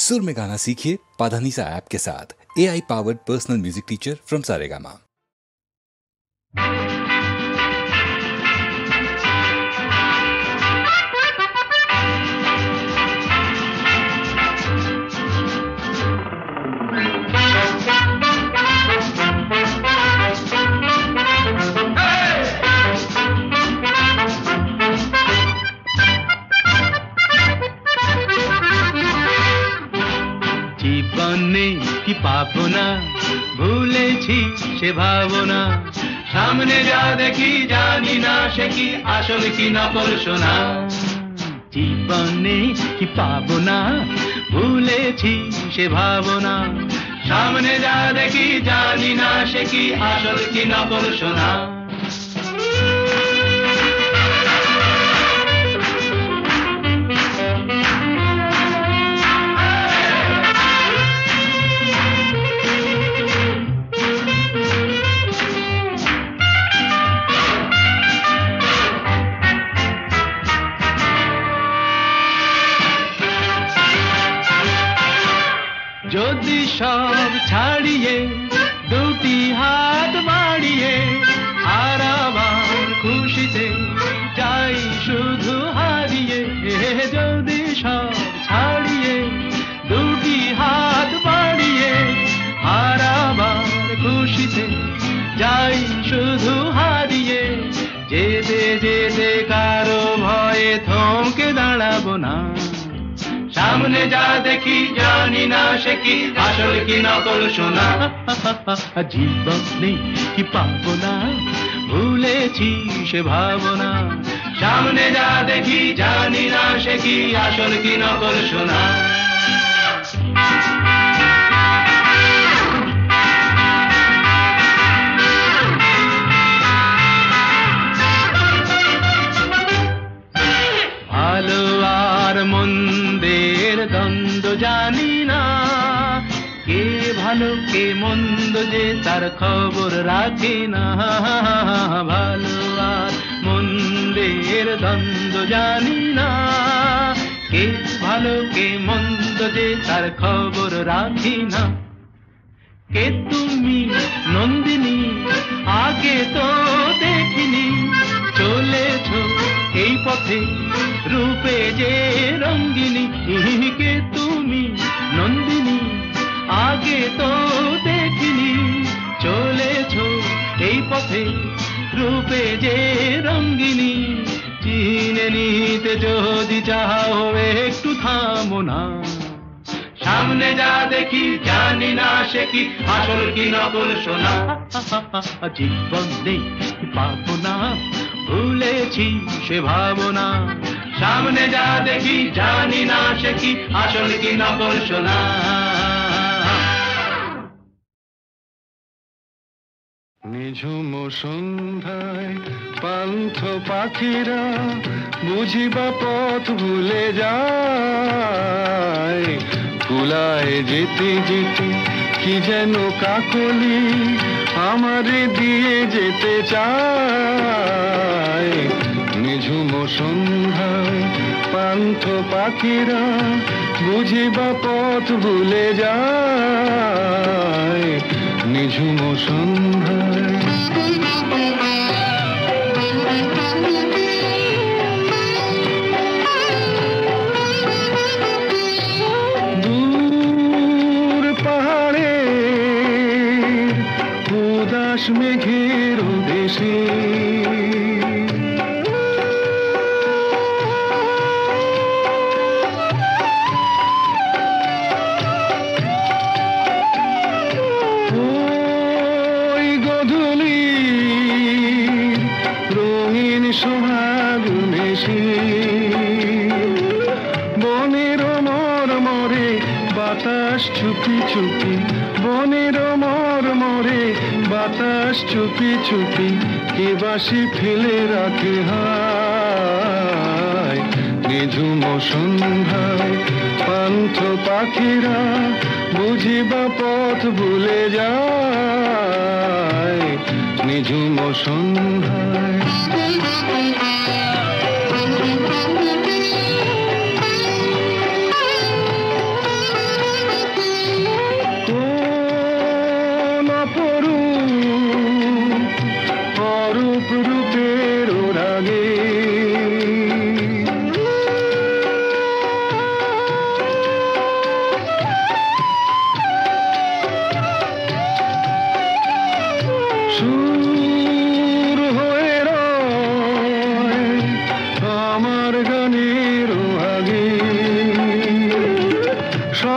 सुर में गाना सीखिए पाधानीसा ऐप के साथ। AI powered personal music teacher from Saregama. জীবনে কি পাবো না, ভুলেছি সে ভাবনা, সামনে যা দেখি জানি না সে কি আসল কি নকল সোনা। জীবনে কি পাবো না, ভুলেছি সে ভাবনা, সামনে যা দেখি জানি না সে কি আসল কি নকল সোনা। যদি সব ছাড়িয়ে দুটি হাত বাড়িয়ে আর আবার খুশিতে যাই শুধু হারিয়ে, যদি সব ছাড়িয়ে দুটি হাত বাড়িয়ে আর আবার খুশিতে যাই শুধু হারিয়ে, যেতে যেতে কারো ভয়ে থমকে দাঁড়াবো না, সামনে যা দেখি জানি না সে কি আসল কি নকল সোনা। জীবনে কি পাবো না, ভুলেছি সে ভাবনা, সামনে যা দেখি জানি না সে কি আসল কি নকল সোনা। ভালো আর মন্দের দ্বন্দ্ব জানি না, কে ভালো কে মন্দ যে তার খবর রাখে না। ভালো আর মন্দের দ্বন্দ্ব জানি না, কে ভালো কে মন্দ যে তার খবর রাখি না। কে তুমি নন্দিনী আগে তো দেখিনি, চলেছো এই পথে রূপে যে রঙ্গিনী। কে তুমি নন্দিনী আগে তো দেখিনি, চলেছো এই পথে রূপে যে রঙ্গিনী। চিনে নিতে যদি চাও একটু থামো না, সামনে যা দেখি জানি না সে কি আসল কি নকল সোনা। জীবনে পাবো না, ভুলেছি সে ভাবনা, সামনে যা দেখি জানি না সে কি আসল কি নকল সোনা। নিঝুম সন্ধ্যায় পান্থ পাখিরা বুঝিবা পথ ভুলে যায়, কুলায় যেতে যেতে কি যেন কাকলি আমারে দিয়ে যেতে চায়। নিঝুম সন্ধ্যায় পান্থ পাখিরা বুঝিবা পথ ভুলে যায়, নিঝুম সন্ধ্যায়। দূর পাহাড়ে উদাস মেঘের দেশে বনের মরমরে বাতাস চুপি চুপি, বনের মরমরে বাতাস চুপি চুপি, কে বাসি ফেলে রাখে হায়। নিঝুম সন্ধ্যায় পান্থ পাখিরা বুঝিবা পথ ভুলে যায়, নিঝুম সন্ধ্যায়।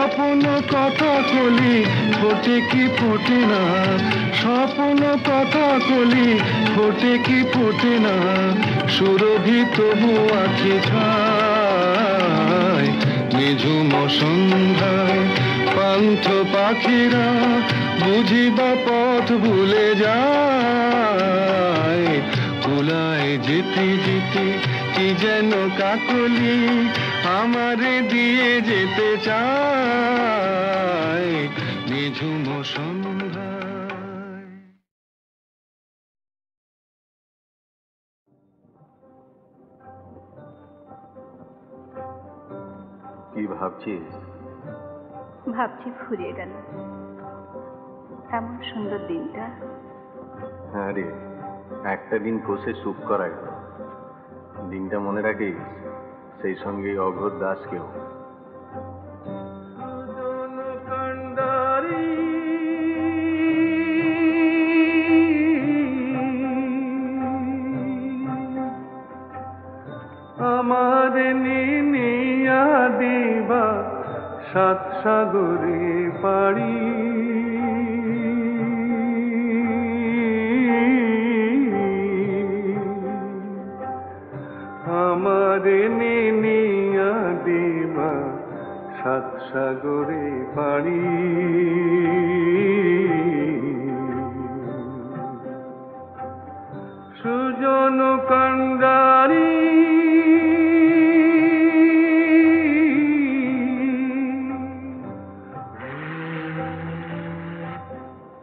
স্বপ্ন কথা কলি ফোটে কি ফোটে না, স্বপ্ন কথা কলি ফোটে কি ফোটে না, সুরভি তবু আঁখি ছায়। নিঝুম সন্ধ্যায় পান্থ পাখিরা বুঝিবা পথ ভুলে যায়। কুলায় যেতে যেতে কি যেন কাকলি আমারে দিয়ে যেতে চায়। নিঝুম সন্ধ্যায়। কি ভাবছিস? ভাবছি ফুরিয়ে গেল এমন সুন্দর দিনটা। হ্যাঁ রে, একটা দিন বসে সুখ করা গেল। দিনটা মনে রাখিস, সেই সঙ্গে অঘোর দাসকেও। আমার নিয়া দিবা সাত সাগরে পাড়ি, আমার নিয়া দিবা সাত সাগরে পাড়ি। সুজন কান্ডারি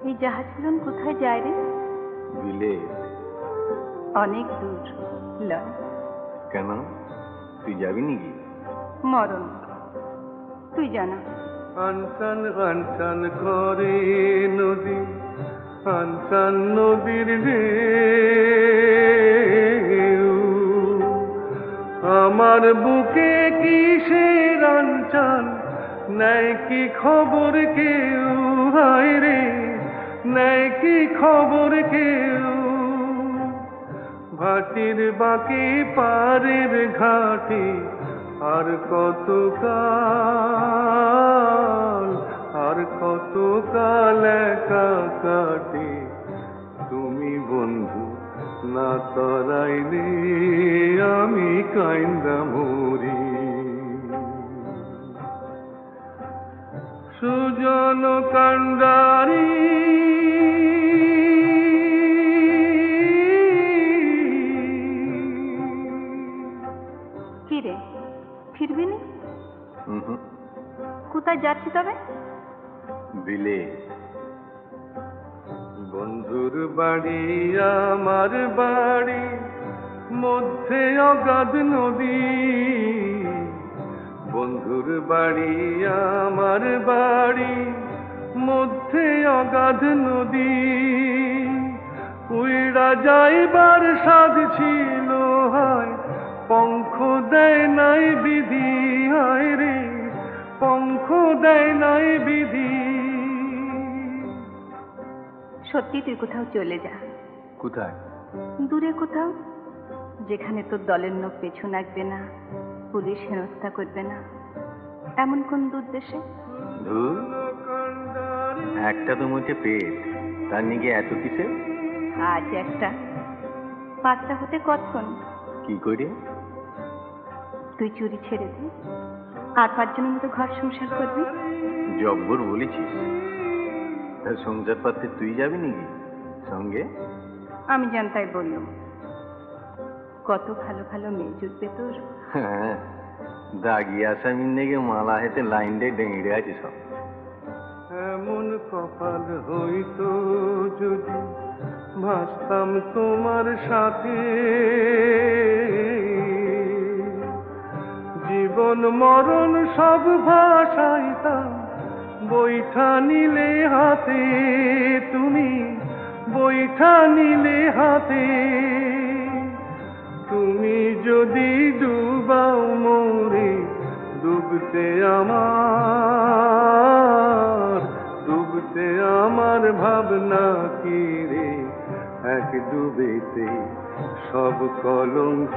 এই জাহাজগুলো কোথায় যায় রে? বিলে। অনেক দূর লয়। কেন, তুই যাবি নাকি? মরণ, তুই জানা। আনসান আনসান করে নদী, আনসান নদীর ঢেউ, আমার বুকে কিসের আনচান, নেয় কি খবর কেউ? হায় রে, নেয় কি খবর কেউ? ভাটির বাকি পারের ঘাটে আর কত কাল, আর কত কাল একা কাটে তুমি বন্ধু না তরাইলে আমি কাইন্দা মরি। সুজন কান্ডারি কি রে, ফিরবি না? কোথায় যাচ্ছি তবে? বিলে। বন্ধুর বাড়ি আমার বাড়ি, মধ্যে অগাধ নদী। বন্ধুর বাড়ি আমার বাড়ি, মধ্যে অগাধ নদী। উইড়া যাইবার সাধ ছিল হয়, পঙ্খ দেয় নাই বিধি। হায় রে, পঙ্খ দেয় নাই বিধি। সত্যি তুই কোথাও চলে যা। কোথায়? দূরে কোথাও, যেখানে তোর দলের লোক পেছু লাগবে না, পুলিশ হেনস্থা করবে না। এমন কোন দূর দেশে? ধুর, একটা তো মুখে পেট, তার নিয়ে এত কিসে? আজ একটা, পাঁচটা হতে কতক্ষণ? কি করে? তুই চুরি ছেড়ে দে, আর পাঁচজনের মতো ঘর সংসার করবি। জব্বর বলেছিস। তা সংসার পাততে তুই যাবি নাকি সঙ্গে? আমি জানতাই বললাম, কত ভালো ভালো মেয়ে জুটবে তোর। হ্যাঁ, দাগি আসামির নেগে মালা হেতে লাইন দিয়ে ডেঙে আছে সব। এমন কপাল হইতো যদি ভাসতাম তোমার সাথে, জীবন মরণ সব ভাসাইতাম বৈঠা নিলে হাতে। তুমি বৈঠা নিলে হাতে, তুমি যদি ডুবাও মোরে ডুবতে আমার ভাবনা কি রে, এক ডুবেতে সব কলঙ্ক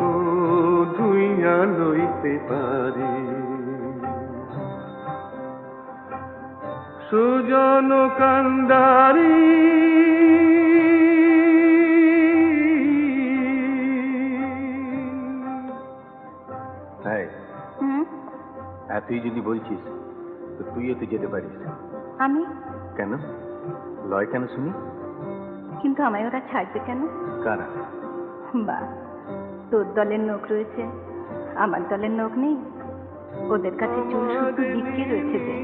ধুইয়া লইতে পারি। সুজন কান্ডারি এতই যদি বলছিস তো তুইও তো যেতে পারিস। আমি কেন? লয় কেন শুনি? কিন্তু আমায় ওরা ছাড়বে কেন? কারা? বা তোর দলের লোক রয়েছে, আমার দলের লোক নেই। ওদের কাছে চুল শুধু বিক্রি রয়েছে। যে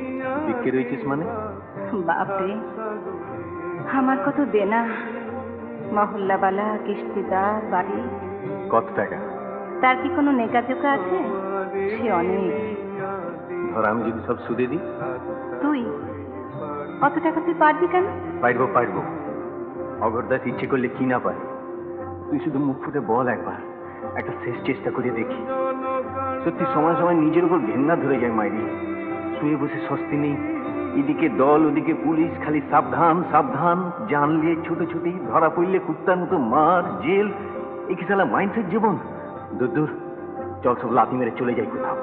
বিক্রি রয়েছিস মানে? বাপরে, আমার কত দেনা, মহল্লাবালা, কিস্তিদার, বাড়ি। কত টাকা? তার কি কোনো নেকাজোকা আছে? সে অনেক। ধর আমি যদি সব সুদে দিই? তুই অত টাকা তুই পারবি কেন? পারবো। অগরদাস ইচ্ছে করলে কি না পারে। তুই শুধু মুখ ফুটে বল একবার, একটা শেষ চেষ্টা করে দেখি। সত্যি সময় সময় নিজের উপর ঘেন্না ধরে যায় মাইরি। শুয়ে বসে স্বস্তি নেই, এদিকে দল ওদিকে পুলিশ, খালি সাবধান সাবধান। জানলে ছুটোছুটি, ধরা পড়লে কুত্তার মতো মার, জেল। এ কি সালা মাইন্ডসেট জীবন? দূর চল, সব লাথি মেরে চলে যাই কোথাও।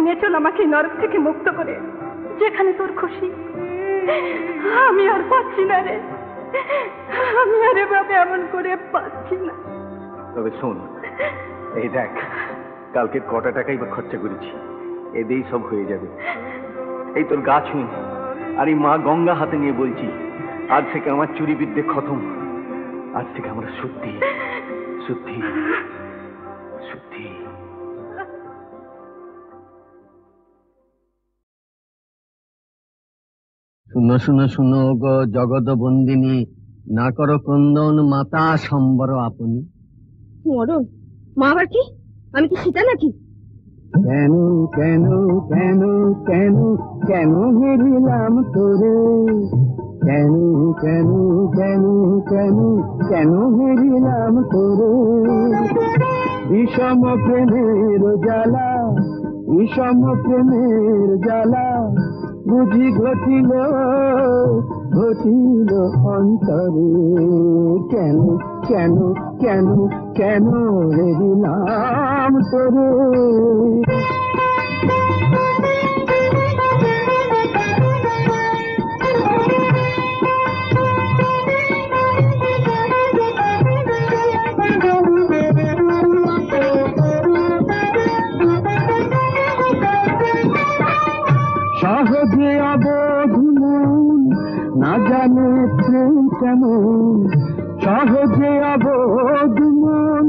নে চল আমাকে নরক থেকে মুক্ত করে, যেখানে তোর খুশি। আমি আর পাচ্ছি না রে, আমি আর এভাবে এমন করে পাচ্ছি না। তবে শোন, এই দেখ, কালকে কটা টাকাই বা খরচা করেছি, এতেই সব হয়ে যাবে। এই তোর গা ছুঁই আর এই মা গঙ্গা হাতে নিয়ে বলছি, আজ থেকে আমার চুরি বিদ্যে খতম। আজ থেকে আমরা সত্যি সত্যি সত্যি। শুনো শুনো শুনো গো জগৎ বন্দিনী, না করো ক্রন্দন মাতা সম্বর আপনি। মরণ মা আবার কি? আমি কি সীতা নাকি? কেন কেন কেন কেন কেন হেরিলাম তোরে? কেন কেন কেন কেন কেন হেরিলাম তোরে? বিষম প্রেমের জ্বালা, বিষম প্রেমের জ্বালা বুঝি ঘটিল ঘটিল অন্তরে। কেন কেন কেন কেন হেরিলাম তোরে? সহজে অবোধ মন না জানে প্রেম কেমন, সহজে অবোধ মন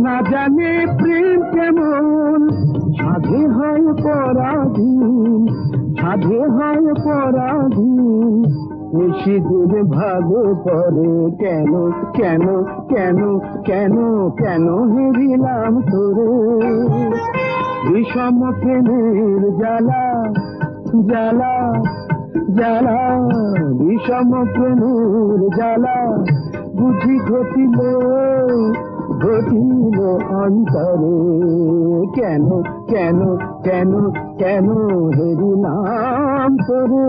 না জানে প্রেম কেমন। সাধে হয় পরাধীন, সাধে হয় পরাধীন, নিশিদিন ভাগে পড়ে। কেন কেন কেন কেন কেন হেরিলাম তোরে? বিষম প্রেমের জ্বালা জ্বালা জ্বালা, বিষম প্রেমের জ্বালা বুঝি ঘটিল ঘটিল অন্তরে। কেন কেন কেন কেন হেরিলাম তোরে?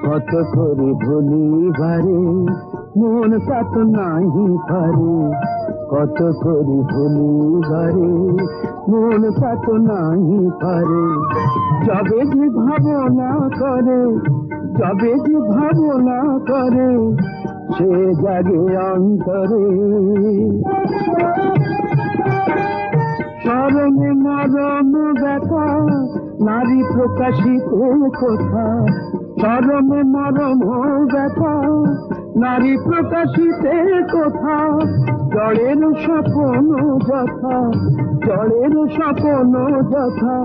কত করে ভুলিবারে মন সাত নাহি পারে, কত করে ভুলিবারে মন সাত নাহি পারে। যবে যে ভাবনা করে, যবে যে ভাবনা করে, সে জাগে অন্তরে। স্মরণে মরণ ব্যথা নারী প্রকাশিতে কোথা, চরমে মরম ব্যথা নারী প্রকাশিতে কোথা। জড়ের স্বপন যথা, জড়ের স্বপন যথা,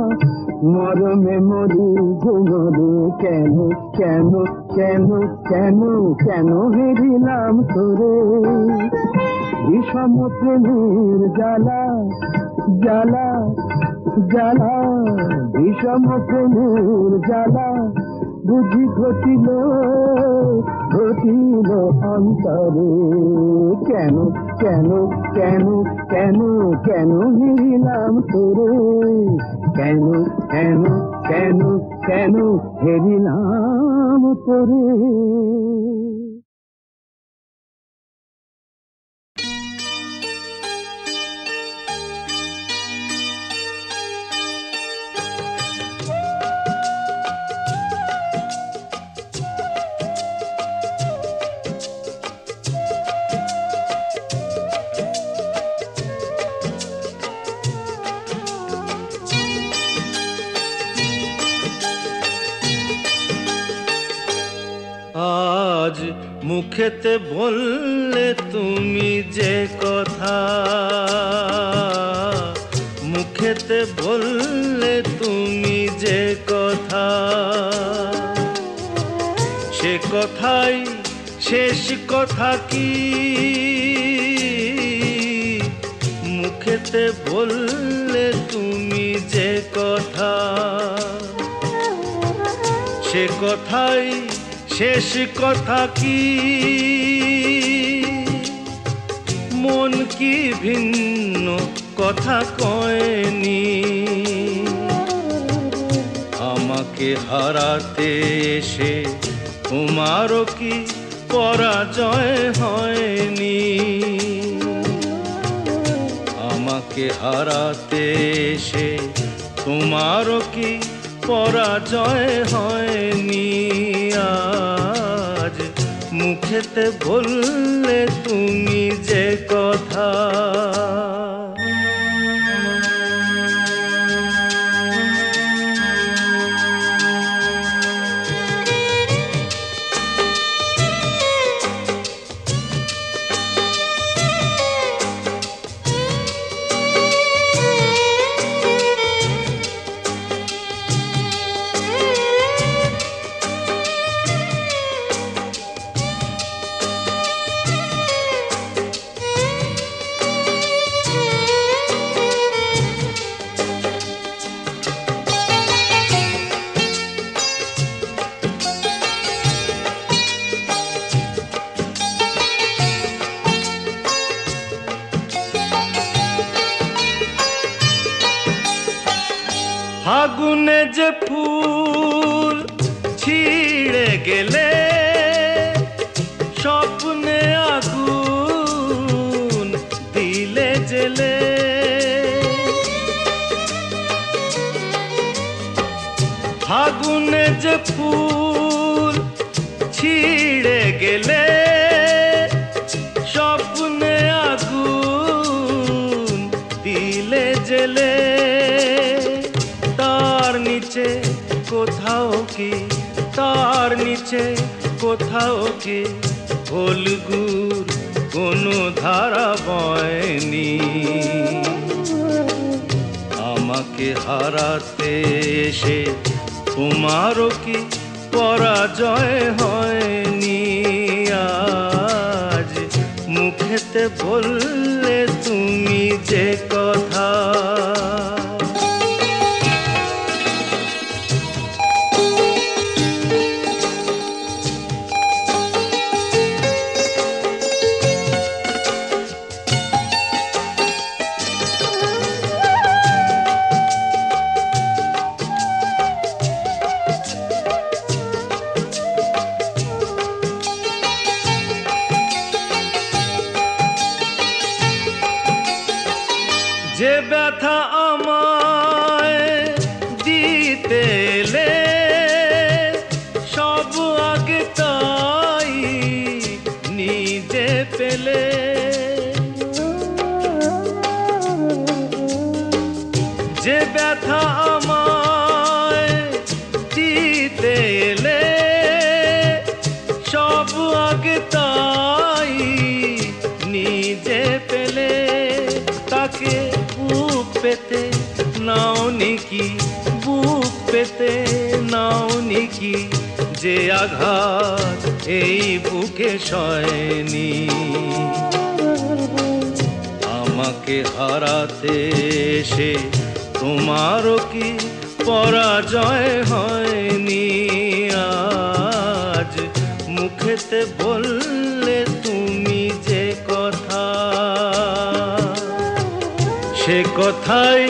মরমে মরি ঘুমরে। কেন কেন কেন কেন কেন হেরিলাম তোরে? বিষম প্রেমের জ্বালা জ্বালা জ্বালা, বিষম প্রেমের জ্বালা বুঝি ঘটিল ঘটিল অন্তরে। কেন কেন কেন কেন কেন হেরিলাম তোরে? কেন কেন কেন কেন হেরিলাম নাম তোরে। আজ মুখেতে বললে তুমি যে কথা, মুখেতে বললে তুমি যে কথা, সে কথাই শেষ কথা কি? মুখেতে বললে তুমি যে কথা, সে কথাই শেষ কথা কি? মন কি ভিন্ন কথা কয়নি? আমাকে হারাতে এসে তোমারও কি পরাজয় হয়নি? আমাকে হারাতে এসে তোমারও কি পরাজয় হয়নি? আজ মুখেতে বললে তুমি যে কথা, ফাগুনে যে ফুল ছিঁড়ে গেলে স্বপ্নে আগুন দিলে জেলে, ফাগুনে যে ফুল ছিঁড়ে গেলে স্বপ্নে আগুন দিলে জেলে, তার নিচে কোথাও কি, তার নিচে কোথাও কি ফলগুর কোনো ধারা বয়নি? আমাকে হারাতে এসে তোমারও কি পরাজয় হয়নি? আজ মুখেতে বললে তুমি যে কথা, যে ব্যথা আমায় দিতে এলে সব আগে তাই নিজে পেলে, যে ব্যথা আমায় দিতে এলে সব আগে তাই নিজে পেলে, তাকে বুক পেতে নাও নিকি, বুক পেতে নাও নিকি, যে আঘাত এই বুকে সয়নি? আমাকে হারাতে এসে তোমারও কি পরাজয় হয়নি? আজ মুখেতে বললে তুমি যে কথা, সে কথাই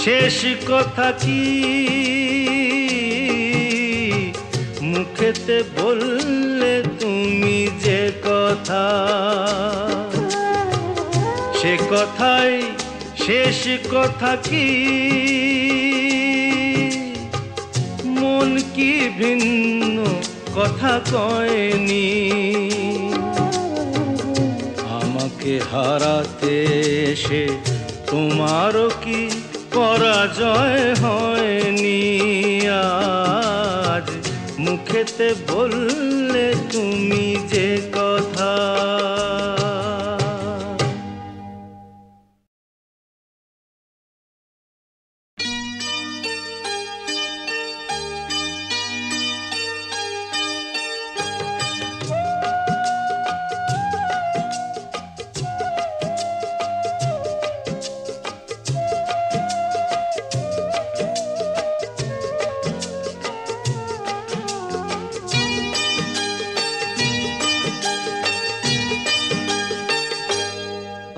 শেষ কথা কি? মুখে মুখেতে বললে তুমি যে কথা, সে কথাই শেষ কথা কি? মন কি ভিন্ন কথা কয়নি? আমাকে হারাতে এসে তোমারও কি পরাজয় হয়নি? আজ মুখেতে বললে তুমি যে কথা।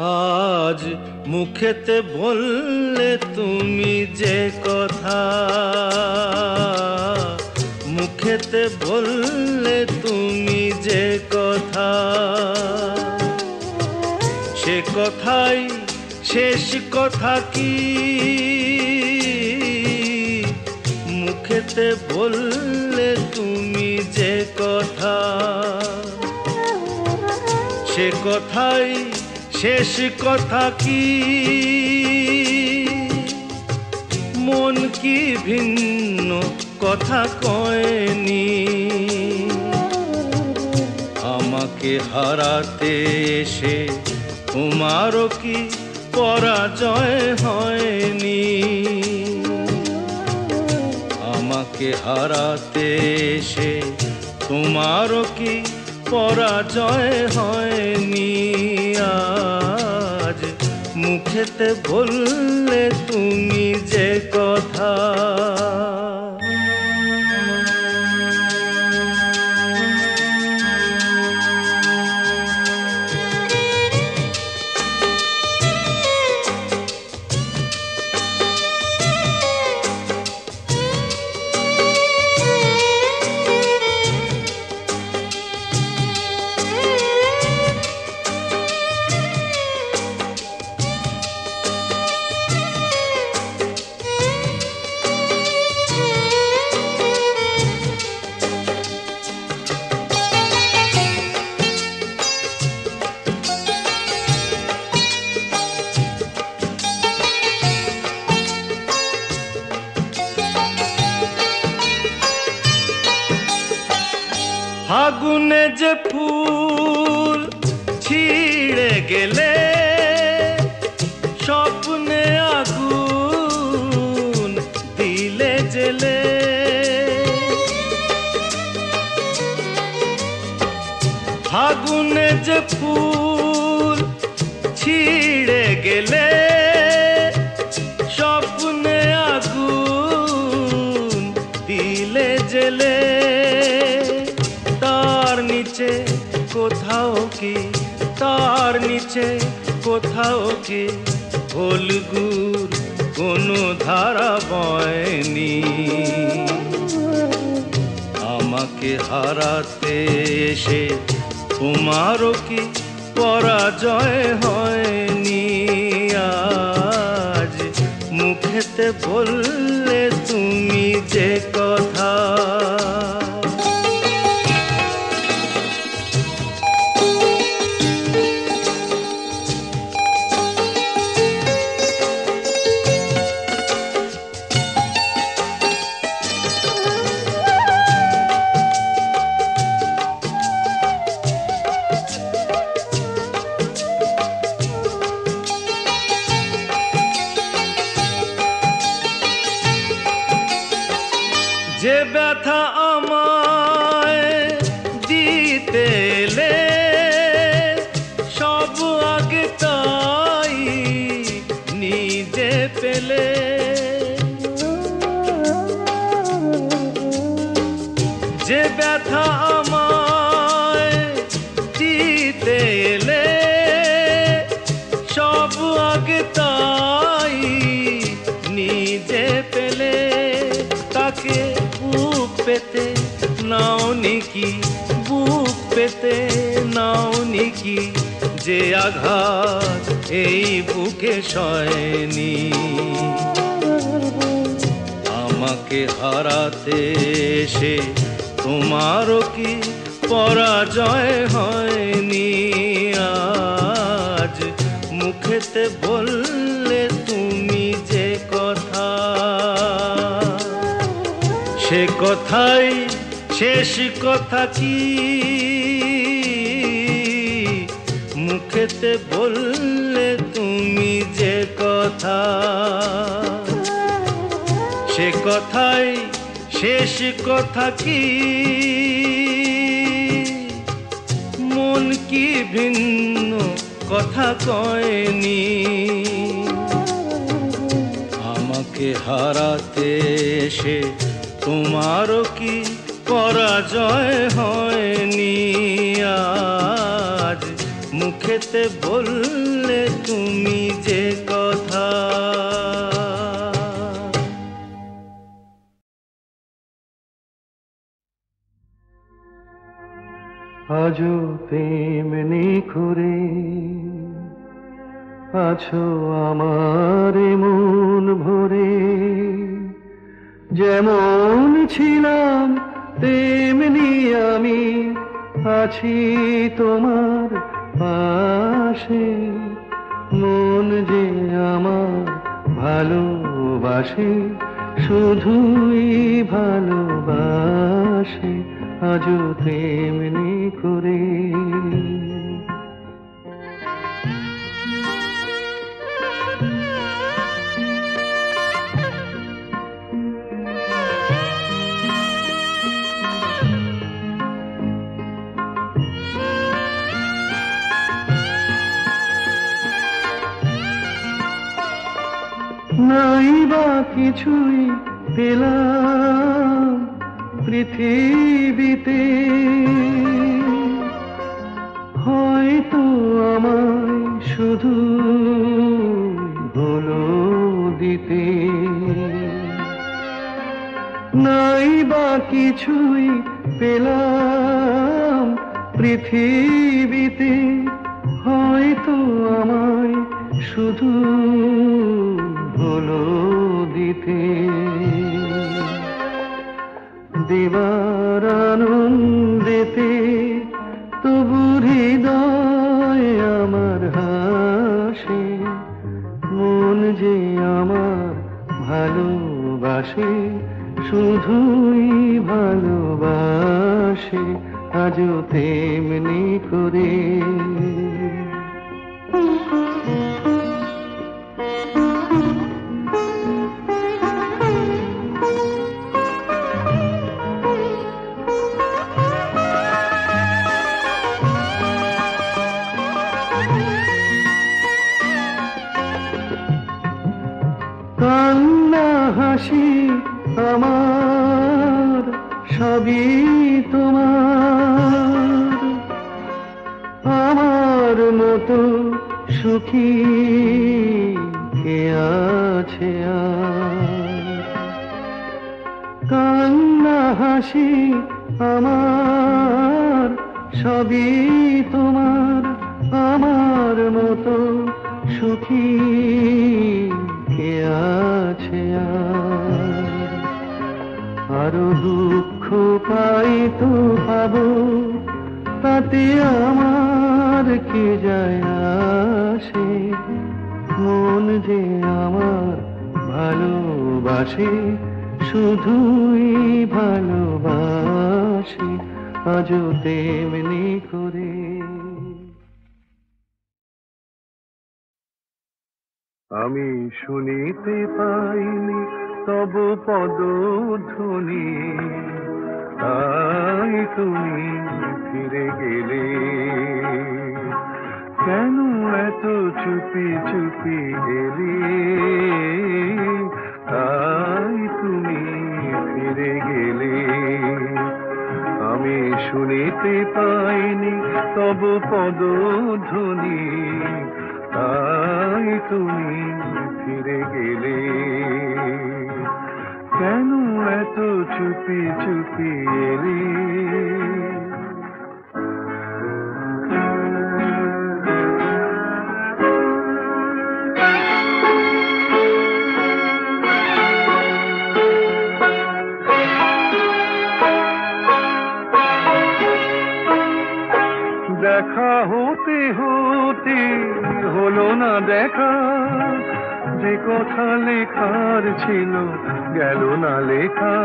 আজ মুখেতে বললে তুমি যে কথা, মুখেতে বললে তুমি যে কথা, সে কথাই শেষ কথা কি? মুখেতে বললে তুমি যে কথা, সে কথাই শেষ কথা কি? মন কি ভিন্ন কথা কয়নি? আমাকে হারাতে এসে তোমারও কি পরাজয় হয়নি? আমাকে হারাতে এসে তোমারও কি পরাজয় হয়নি? আজ মুখেতে বললে তুমি যে কথা। ফাগুনে যে ফুল ছিঁড়ে গেলে, স্বপ্নে আগুন দিলে জেলে। ফাগুনে যে ফুল ছিঁড়ে গেলে, স্বপ্নে আগুন দিলে জেলে। তার নিচে কোথাও কি, তার নিচে কোথাও কি ফলগুর কোনো ধারা বয়নি? আমাকে হারাতে এসে তোমারও কি পরাজয় হয়নি? আজ মুখেতে বললে তুমি যে কথা। যে ব্যথা চাওনি কি, বুক পেতে নাওনি কি, যে আঘাত এই বুকে সয়নি। আমাকে হারাতে এসে তোমারও কি পরাজয় হয়নি? আজ মুখেতে বললে তুমি যে কথা, সে কথাই শেষ কথা কি? মুখেতে বললে তুমি যে কথা, সে কথাই শেষ কথা কি? মন কি ভিন্ন কথা কয়নি? আমাকে হারাতে এসে তোমারও কি পরাজয় হয়নি? আজ মুখেতে বললে তুমি যে কথা। আজও তেমনি করে আছো আমার মন ভরে, যেমন ছিলাম তেমনি আমি আছি তোমার পাশে। মন যে আমার ভালোবাসে, শুধুই ভালোবাসে, আজও তেমনি করে। নাই বা কিছুই পেলাম পৃথিবীতে, হয়তো আমায় শুধু হলো দিতে। নাই বা কিছুই পেলাম পৃথিবীতে, হয়তো আমায় শুধু হলো দিতে। দেবার আনন্দেতে তবু হৃদয় আমার হাসে। মন যে আমার ভালোবাসে, শুধুই ভালোবাসে, আজও তেমনি করে। কান্না হাসি আমার সবই তোমার, আমার মতো সুখী কে আছে আর? কান্না হাসি আমার সবই তোমার, আমার মতো সুখী কে আছে আর? আরো দুঃখ পাই তো পাবো, তাতে আমার কি যায় আসে? মন যে আমার ভালোবাসে, শুধুই ভালোবাসে, আজও তেমনি করে। আমি শুনিতে পাইনি তব পদধ্বনি, তাই তুমি ফিরে গেলে। কেন এত চুপি চুপি এলে, তাই তুমি ফিরে গেলে। আমি শুনিতে পাইনি তব পদধ্বনি, তাই তুমি ফিরে গেলে। কেন এত চুপি চুপি এলে? দেখা হতে হতে হলো না দেখা, যে কথা লেখার ছিল গেল না লেখা।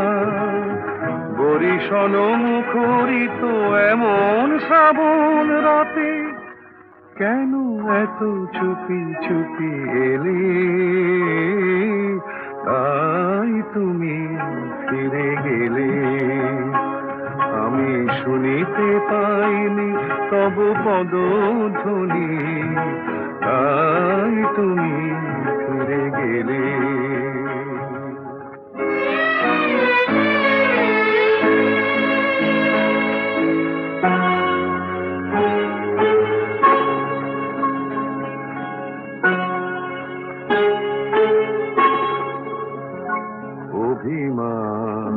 বরিশাল মুখরিত এমন শ্রাবণ রাতে কেন এত চুপি চুপি এলে, তাই তুমি ফিরে গেলে। আমি শুনিতে পাইনি তব পদধ্বনি, তাই তুমি ফিরে গেলে। অভিমান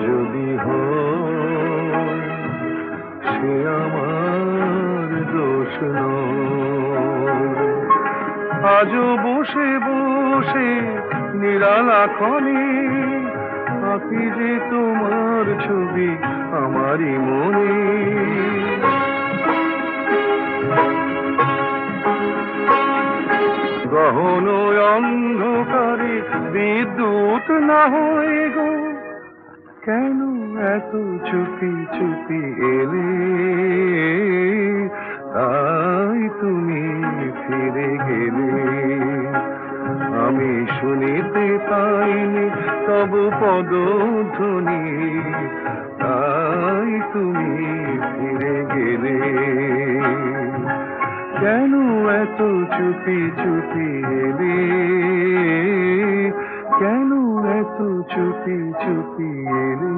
যদি হয় সে আমার দোষ নয়। আজও বসে বসে নিরালাখনে আঁকি যে তোমার ছবি আমারই মনে। গহন অন্ধকারে বিদ্যুৎ না হয়ে গো, কেন এত চুপি চুপি এলে, তাই তুমি ফিরে গেলে। আমি শুনিতে পাইনি তব পদধ্বনি, তাই তুমি ফিরে গেলে। কেন এত চুপি চুপি এলে, কেন এত চুপি চুপি এলে।